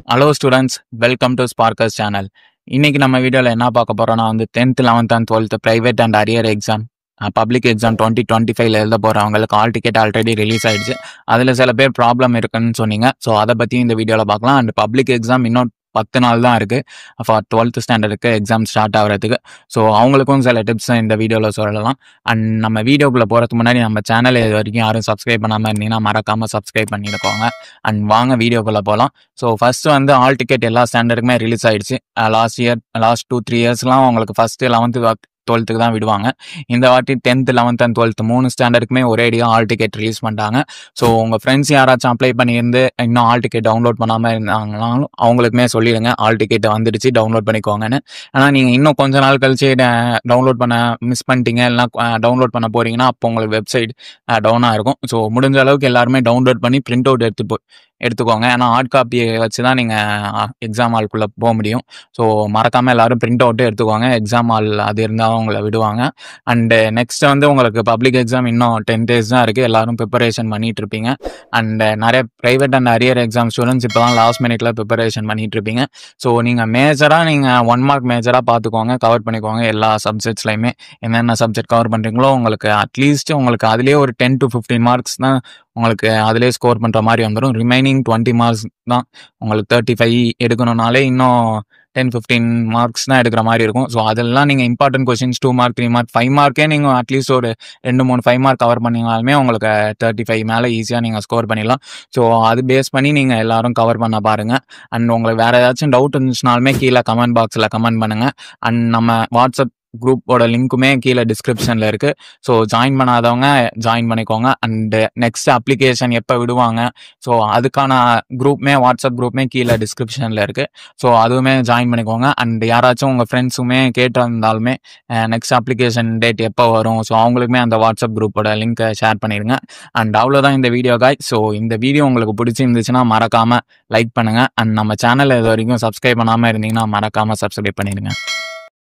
Hello students, welcome to Sparkers channel. இன்னைக்கு நம்ம வீடியோல என்ன பார்க்க போறோம்னா 10th, 11th and 12th private and arrear exam public exam 2025ல எழுத போறவங்களுக்கு ஆல் டிக்கெட் ஆல்ரெடி ரிலீஸ் ஆயிடுச்சு. அதுல சில பேர் ப்ராப்ளம் இருக்குன்னு சொன்னீங்க. ஸோ அதை பத்தியும் இந்த வீடியோல பார்க்கலாம். அண்ட் பப்ளிக் எக்ஸாம் இன்னும் 10 நாள் தான் இருக்கு ஃபார் 12th ஸ்டாண்டர்டுக்கு எக்ஸாம் ஸ்டார்ட் ஆகிறதுக்கு. ஸோ அவங்களுக்கும் சில டிப்ஸ் இந்த வீடியோவில் சொல்லலாம். அண்ட் நம்ம வீடியோக்குள்ளே போகிறதுக்கு முன்னாடி நம்ம சேனல் இது வரைக்கும் யாரும் சப்ஸ்கிரைப் பண்ணாமல் இருந்தீங்கன்னா மறக்காமல் சப்ஸ்கிரைப் பண்ணியிருக்கோங்க. அண்ட் வாங்க வீடியோக்குள்ளே போகலாம். ஸோ ஃபர்ஸ்ட் ஆல் டிக்கெட் எல்லா ஸ்டாண்டர்டுக்குமே ரிலீஸ் ஆயிடுச்சு. லாஸ்ட் 2-3 இயர்ஸ்லாம் உங்களுக்கு ஃபர்ஸ்ட் 11th 12th தான் விடுவாங்க. இந்த வாட்டி 10th, 11th and 12th 3 ஸ்டாண்டர்டுக்குமே ஒரேடியாக ஆல் டிக்கெட் ரிலீஸ் பண்ணிட்டாங்க. ஸோ உங்கள் ஃப்ரெண்ட்ஸ் யாராச்சும் அப்ளை பண்ணியிருந்து இன்னும் ஆல் டிக்கெட் டவுன்லோட் பண்ணாமல் இருந்தாங்கனாலும் அவங்களுக்குமே சொல்லிடுங்க ஆல் டிக்கெட் வந்துடுச்சு, டவுன்லோட் பண்ணிக்கோங்கன்னு. ஆனால் நீங்கள் இன்னும் கொஞ்ச நாள் கழிச்சு டவுன்லோட் பண்ண மிஸ் பண்ணிட்டீங்க, இல்லைனா டவுன்லோட் பண்ண போகிறீங்கன்னா அப்போ உங்களுக்கு வெப்சைட் டவுனாக இருக்கும். ஸோ முடிஞ்ச அளவுக்கு எல்லாருமே டவுன்லோட் பண்ணி பிரிண்ட் அவுட் எடுத்துக்கோங்க. ஏன்னா ஹார்ட் காப்பியை வச்சு தான் நீங்கள் எக்ஸாம் ஹால்குள்ளே போக முடியும். ஸோ மறக்காமல் எல்லாரும் பிரிண்ட் அவுட்டு எடுத்துக்கோங்க. எக்ஸாம் ஹால் அது இருந்தால் உங்களை விடுவாங்க. அண்டு நெக்ஸ்ட் உங்களுக்கு பப்ளிக் எக்ஸாம் இன்னும் 10 days தான் இருக்குது. எல்லாரும் ப்ரிப்பரேஷன் பண்ணிட்டு இருப்பீங்க. அண்டு நிறைய private and arrear exam students இப்போ தான் லாஸ்ட் மினிட்ல ப்ரிப்பரேஷன் பண்ணிட்டு இருப்பீங்க. ஸோ நீங்கள் நீங்கள் 1 mark மேஜராக பார்த்துக்கோங்க, கவர் பண்ணிக்கோங்க. எல்லா சப்ஜெக்ட்ஸ்லையுமே என்னென்ன சப்ஜெக்ட் கவர் பண்ணுறீங்களோ உங்களுக்கு அட்லீஸ்ட் உங்களுக்கு அதுலேயே ஒரு 10 to 15 marks தான் உங்களுக்கு அதிலே ஸ்கோர் பண்ணுற மாதிரி வந்துடும். ரிமைனிங் 20 marks தான் உங்களுக்கு 35 எடுக்கணும்னாலே இன்னும் 10-15 marks தான் எடுக்கிற மாதிரி இருக்கும். ஸோ அதெல்லாம் நீங்கள் இம்பார்ட்டன்ட் கொஸ்டின்ஸ் 2 mark 3 mark 5 markே நீங்கள் அட்லீஸ்ட் ஒரு 2-3 5 mark கவர் பண்ணிங்கனாலுமே உங்களுக்கு 35 மேலே ஈஸியாக நீங்கள் ஸ்கோர் பண்ணிடலாம். ஸோ அது பேஸ் பண்ணி நீங்கள் எல்லாரும் கவர் பண்ண பாருங்கள். அண்ட் உங்களுக்கு வேறு ஏதாச்சும் டவுட் இருந்துச்சுனாலுமே கீழே கமெண்ட் பாக்ஸில் கமெண்ட் பண்ணுங்கள். அண்ட் நம்ம வாட்ஸ்அப் குரூப்போட லிங்க்குமே கீழே டிஸ்கிரிப்ஷனில் இருக்குது. ஸோ ஜாயின் பண்ணாதவங்க ஜாயின் பண்ணிக்கோங்க. அண்டு நெக்ஸ்ட் அப்ளிகேஷன் எப்போ விடுவாங்க, ஸோ அதுக்கான வாட்ஸ்அப் குரூப்புமே கீழே டிஸ்கிரிப்ஷனில் இருக்குது. ஸோ அதுவுமே ஜாயின் பண்ணிக்கோங்க. அண்ட் யாராச்சும் உங்கள் ஃப்ரெண்ட்ஸுமே கேட்டிருந்தாலுமே நெக்ஸ்ட் அப்ளிகேஷன் டேட் எப்போ வரும், ஸோ அவங்களுக்குமே அந்த வாட்ஸ்அப் குரூப்போட லிங்க்கை ஷேர் பண்ணிடுங்க. அண்ட் அவ்வளோதான் இந்த வீடியோ காய். ஸோ இந்த வீடியோ உங்களுக்கு பிடிச்சிருந்துச்சுன்னா மறக்காமல் லைக் பண்ணுங்கள். அண்ட் நம்ம சேனலை இது வரைக்கும் சப்ஸ்கிரைப் பண்ணாமல் இருந்தீங்கன்னா மறக்காமல் சப்ஸ்கிரைப் பண்ணிடுங்க.